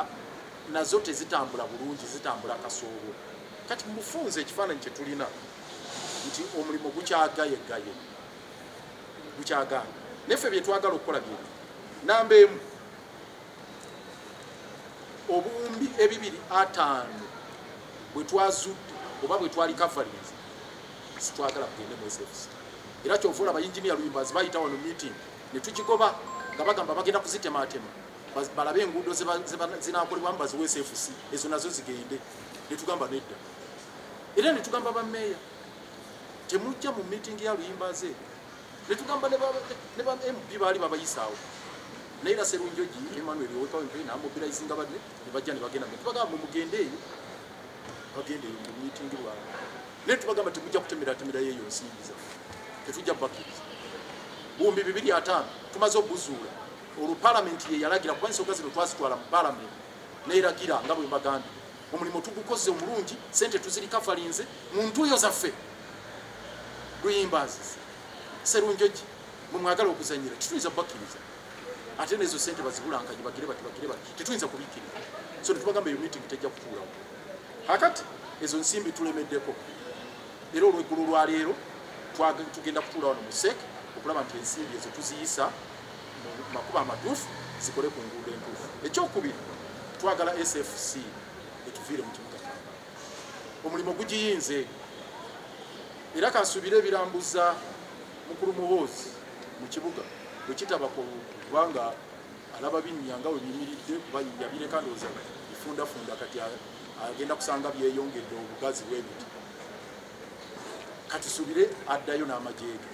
nazo tezitambula bulungi zitambula kasoobo kati mufunze ekifaananyi kye tulina nti omulimu gukyagayegaye gukyagaana neffe bye twagala okukola bye namba emu obuwumbi 205 bwe twazudde oba bwe twali kafalinzi sitwagala kugende mu SFC era kyova olaba yinginiya Luyimbazi bayita wano meeting ne tukigoba nga bagamba bagenda kuzitematema balabe enguudo zinakolebwamu baziwe SFC ezo nazo zigende ne tugamba nedda era ne tugamba bammeeya temujja mu meeting ya Luyimbazi ne tugamba ne ba MP baali babayisaawo naye era Serunjoji Emmanuel Owekawempe n'amobilizinga badde ne bajja ne bagenda tubagamba mugende eyo bagende mu meeting bwabo ne tubagamba temujja kutemera yeyo nsimbiza tetujja bakiriza buwumbi 205 tumaze obuzuula olwo parliament ye yalagira kuba ensonga zino twazitwala mu parliament neeragira nga bwe mbagambye omulimu tugukoze omulungi sente tuzirika falinze mu ntuuyo zaffe Luyimbazi Serunjoji mwagala okuzanyira tetuyinza bakiriza ate nezo sente bazibulankanye bagire bati tetuyinza kubikiriza so tubagamba eyo meeting tejja kutuulawo kakati ezo nsimbi tulemeddeko era olweggulo lwa leero tugenda kutuula wano mu SEC okulaba nti ensimbi ezo tuziyisa mu makuba amatuufu zikole ku nguudo entuufu ekyokubiri twagala SFC etuviire mu kibuga omulimu gugiyinze era kansuubire ebirambuza mukulu muhoozi mu kibuga bwekitaba kubanga alaba binnya nga we biyimiridde kuba yabireka ndowooza bifundafunda kati agenda kusanga byeyongedde obugazi bw'ebiti katusubire addayo n'amajeege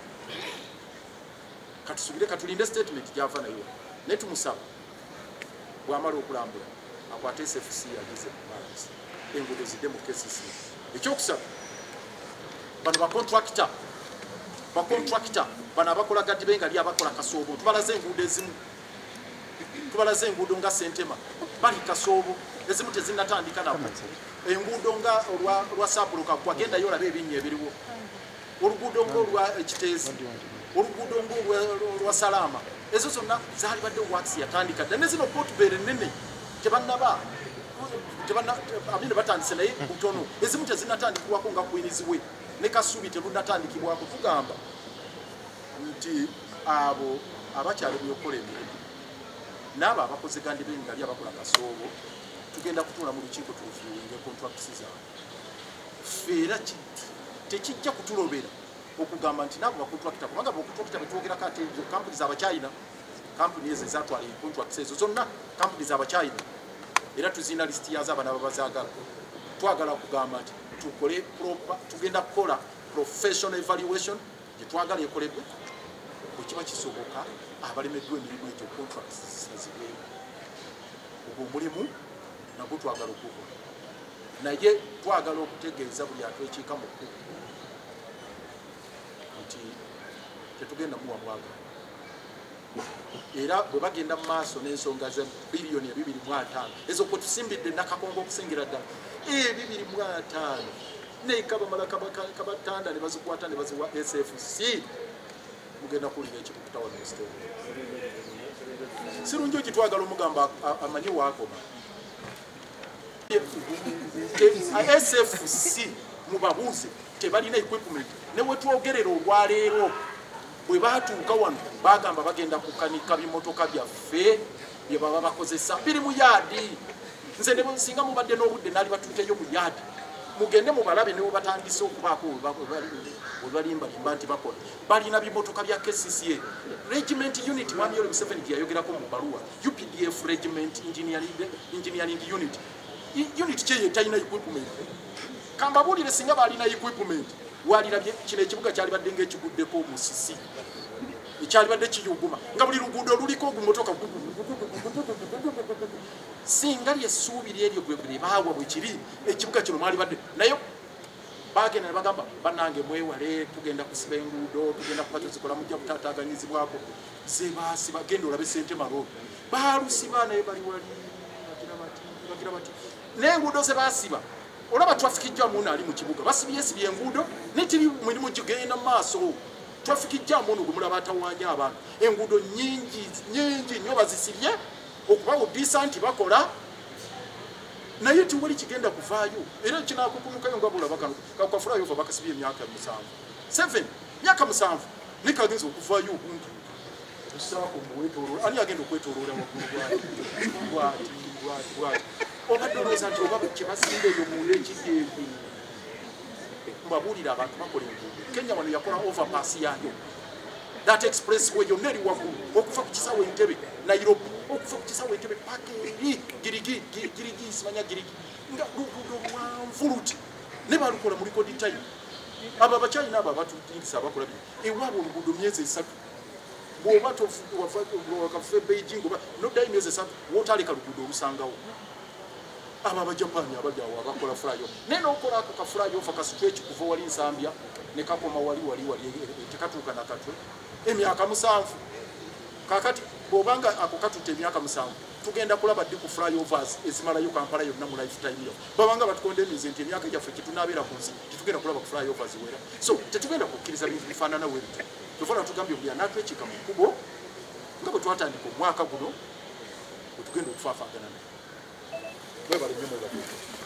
katusubire katulinde statement gyava nayo naye tumusaba bw'amala okulambula akwate SFC agize mu maazi enguudo zidde mu KCC ekyokusaba bano bakontrakita bano abakola gadibe nga li abakola kasoobo tubalaze enguudo ezimu tubalaze enguudo nga Sentema bali kasoobo ezimu tezinnatandika nabo enguudo nga olwa Sabuluka kwagenda yo olabe ebinnya ebiriwo oluguudo ng'olwa Kiteezi oluguudo ng'olwa Salama ezo zonna zaali badde wax yatandika dda ne zino potbeere nnene tebannaba abine batandise naye butono ezimu tezinnatandikibwako nga kwiniziwe ne Kasubi terunnatandikibwako tugamba nti abo abakyalo byokola emirimu n'abo abakoze gandibe nga li abakola kasoobo tugenda kutuula mu lukiiko tufiinge contracts zaabwe feera tekijja kutulobera okugamba nti nabo bakontrakita kubanga bakontrakita betwogerako ate ezo kampuni z'Abachina kampuni ezo ezatwala contracts ezo zonna kampuni z'Abachina era tuzina listi yazo abana babazaagala twagala okugamba nti tukole tugenda kukola professional evaluation gye twagala ekolebwe bwe kiba kisoboka abalemeddwa emirimu egyo contracts zisazibweyo ogwo omulimu nagwo twagala okukola naye twagala okutegeeza buli atwekiika mu kkubo nti tetugenda muwa mwagala era bwe bagenda mu maaso n'ensonga za biliyoni 2.5 ezo kwe tusimbidde nakakongo okusingira ddala 2.5 ne kabamala kabatanda ne bazikwata ne baziwa SFC mugenda kulira ekikuta wano mu state sirungi kitwagala omugamba amanyi waakoma SFC mubabuuze tebalina equipment ne wetwogerera olwaleero bwe baatuuka wano bagamba bagenda kukanika bimotoka byaffe bye baba bakozesa biri mu yaadi nze ne singa mubadde n'obudde naali batuuteyo mu yaadi mugende mubalabe ne batandise okubaako olwalimbalimba nti bakola balina bimotoka bya KCCA regiment unit mwami Yoweri Museveni gye yayogerako mu baluwa UPDF regiment engineering unit kye talina equipment kambabulire singa balina equipment walirabye kino ekibuga kyali badde ng'ekiguddeko musisi ekyali badde kiyuguma nga buli luguudo luliko ogumotoka singa lyessuubiri eryo gwe baawa bwe kiri ekibuga kino mwali badde naye bagenda ne bagamba bannange mwewale tugenda kusiba enguudo tugenda kuba tuzikola mujja kutaataaganyizibwako ze baasiba genda olabe sente maloobi baalusiba naye bali wali bagira bati n'enguudo ze baasiba olaba traffic jam ali mu kibuga basibye enguudo netiri mulimu kigenda maaso traffic jam ono gumulaba atawanya abantu enguudo nyingi nnyo bazisibye okuba decent bakola naye tiwali kigenda kuvaayo era kinakukumukayo nga bulaba kano kakafula yova bakasibye emyaka 7 myaka 7 nikagenza okuvaayo obuntu usako muwetoro ani agenda okwetorola waggulu bwati obadde olowooza nti oba kyebasimba eyo munda ekiddeevu mbabulira abantu bakola enguudo Kenya wano yakola overpass yayo that expressway yonna eri waggulu okuva ku kisawo Entebbe Nairobi okuva ku kisawo Entebbe paka eri girigi simanya girigi nga luguudo lwanvuluti ne balukola mu record time abo abakyalina abo abatutingisa abakola ewaabwe oluguudo myezi 3 bw'oba wakafe Beijing oba noddayo myezi 3 wootaleka luguudo olusangawo aba abajapani abajawo abakola flyover neno okola ako ka flyover ka stretch kuva wali Nsambya ne kakoma wali tekatuuka nakatwe emyaka 7 kakati bw'obanga ako katutte emyaka 7 tugenda kulaba ddi ku flyovers ezimalayo Kampala yonna mu lifetime yo babanga batukonde emize nti emyaka gyaffe kitunabeera ku nsi tetugenda kulaba ku flyovers wera so tetugenda kukkiriza bintu bifaanana we bityo tufana tugambye buli anaatwekika mu kkubo nga bwe twatandika omwaka guno bwe tugenda okufaafaagana naye. Webale nnyo mwebale.